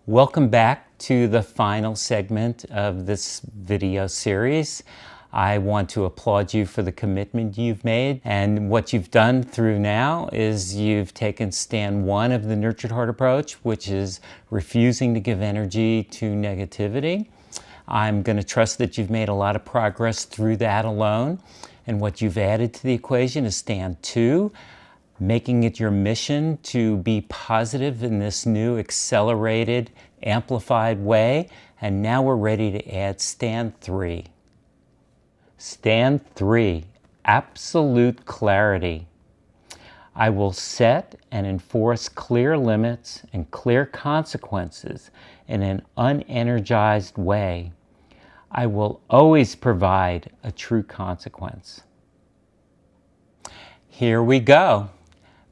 Welcome back to the final segment of this video series. I want to applaud you for the commitment you've made, and what you've done through now is you've taken stand one of the Nurtured Heart approach, which is refusing to give energy to negativity. I'm going to trust that you've made a lot of progress through that alone, and what you've added to the equation is stand two, making it your mission to be positive in this new accelerated, amplified way. And now we're ready to add stand three. Stand three, absolute clarity. I will set and enforce clear limits and clear consequences in an unenergized way. I will always provide a true consequence. Here we go.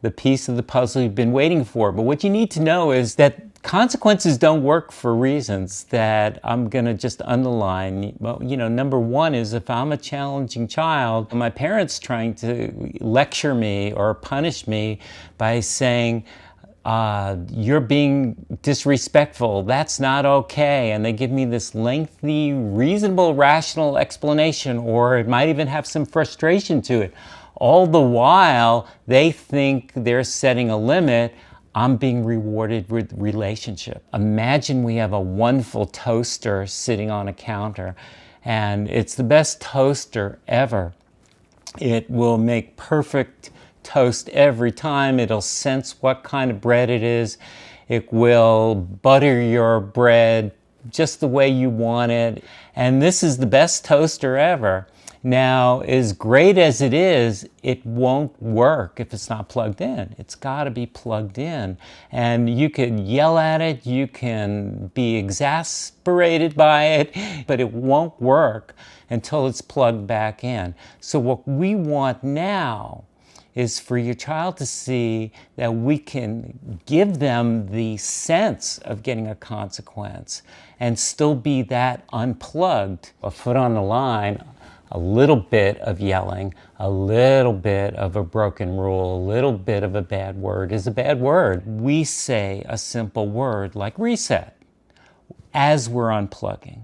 The piece of the puzzle you've been waiting for. But what you need to know is that consequences don't work for reasons that I'm going to just underline. Well, number one is if I'm a challenging child, my parents trying to lecture me or punish me by saying, you're being disrespectful, that's not okay, and they give me this lengthy, reasonable, rational explanation, or it might even have some frustration to it. All the while, they think they're setting a limit. I'm being rewarded with relationship. Imagine we have a wonderful toaster sitting on a counter, and it's the best toaster ever. It will make perfect toast every time. It'll sense what kind of bread it is. It will butter your bread just the way you want it. And this is the best toaster ever. Now, as great as it is, it won't work if it's not plugged in. It's got to be plugged in. And you can yell at it, you can be exasperated by it, but it won't work until it's plugged back in. So what we want now is for your child to see that we can give them the sense of getting a consequence and still be that unplugged, a foot on the line. A little bit of yelling, a little bit of a broken rule, a little bit of a bad word is a bad word. We say a simple word like reset as we're unplugging.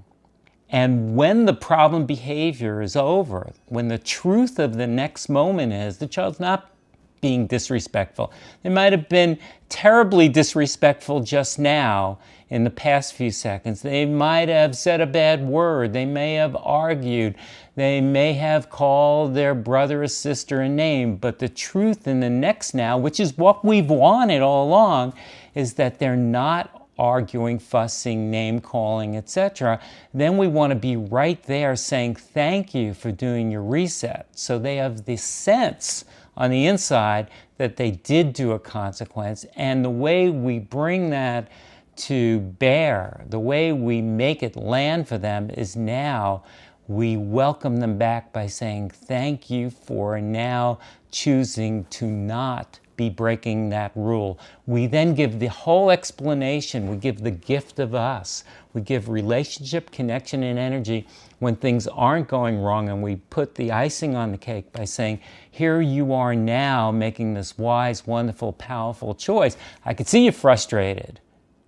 And when the problem behavior is over, when the truth of the next moment is the child's not being disrespectful. They might have been terribly disrespectful just now in the past few seconds. They might have said a bad word. They may have argued. They may have called their brother or sister a name. But the truth in the next now, which is what we've wanted all along, is that they're not arguing, fussing, name-calling, etc. Then we want to be right there saying, thank you for doing your reset. So they have the sense on the inside that they did do a consequence. And the way we bring that to bear, the way we make it land for them is now we welcome them back by saying thank you for now choosing to not be breaking that rule. We then give the whole explanation. We give the gift of us. We give relationship, connection, and energy when things aren't going wrong, and we put the icing on the cake by saying, here you are now making this wise, wonderful, powerful choice. I could see you frustrated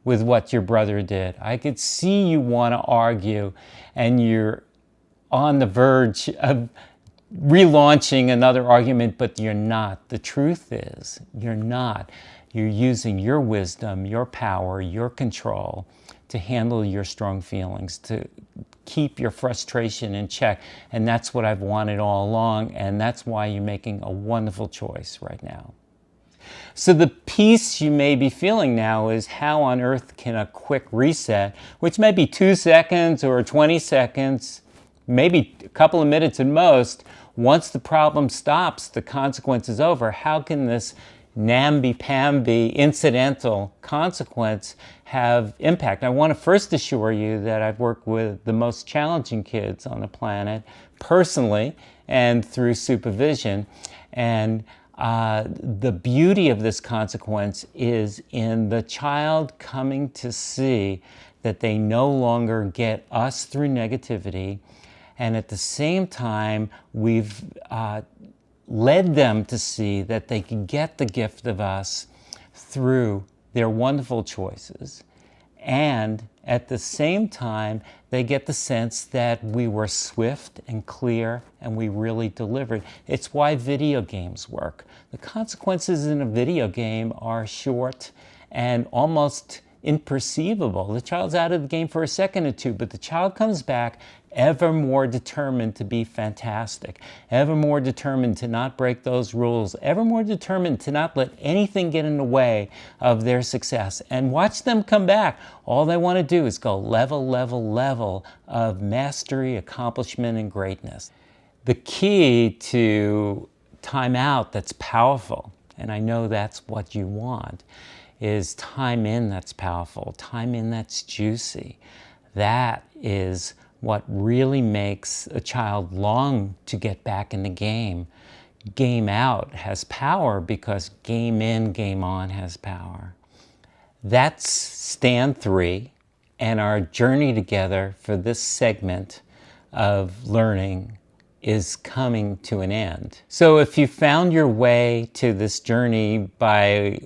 with what your brother did. I could see you want to argue, and you're on the verge of relaunching another argument, but you're not. The truth is, you're not. You're using your wisdom, your power, your control to handle your strong feelings, to keep your frustration in check. And that's what I've wanted all along, and that's why you're making a wonderful choice right now. So the piece you may be feeling now is how on earth can a quick reset, which may be 2 seconds or 20 seconds, maybe a couple of minutes at most, once the problem stops, the consequence is over. How can this namby-pamby incidental consequence have impact? I want to first assure you that I've worked with the most challenging kids on the planet personally and through supervision. And the beauty of this consequence is in the child coming to see that they no longer get us through negativity, and at the same time we've led them to see that they can get the gift of us through their wonderful choices. And at the same time, they get the sense that we were swift and clear and we really delivered. It's why video games work. The consequences in a video game are short and almost imperceivable. The child's out of the game for a second or two, but the child comes back ever more determined to be fantastic, ever more determined to not break those rules, ever more determined to not let anything get in the way of their success. And watch them come back. All they want to do is go level, level, level of mastery, accomplishment, and greatness. The key to time out that's powerful, and I know that's what you want, is time in that's powerful, time in that's juicy. That is what really makes a child long to get back in the game. Game out has power because game in, game on has power. That's stand 3, and our journey together for this segment of learning is coming to an end. So if you found your way to this journey via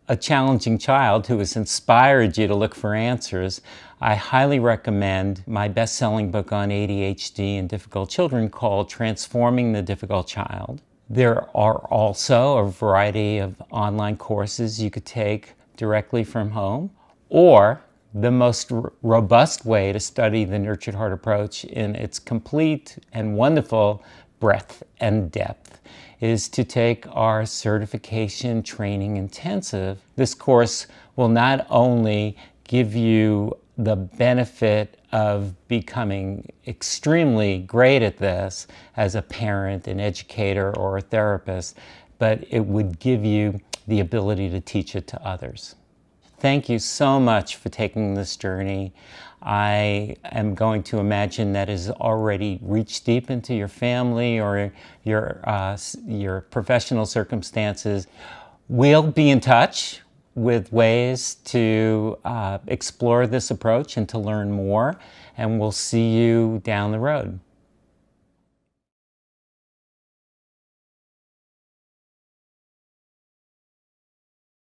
a challenging child who has inspired you to look for answers, I highly recommend my best-selling book on ADHD and difficult children called Transforming the Difficult Child. There are also a variety of online courses you could take directly from home, or the most robust way to study the Nurtured Heart approach in its complete and wonderful breadth and depth is to take our certification training intensive. This course will not only give you the benefit of becoming extremely great at this as a parent, an educator, or a therapist, but it would give you the ability to teach it to others. Thank you so much for taking this journey. I am going to imagine that has already reached deep into your family or your professional circumstances. We'll be in touch with ways to explore this approach and to learn more, and we'll see you down the road.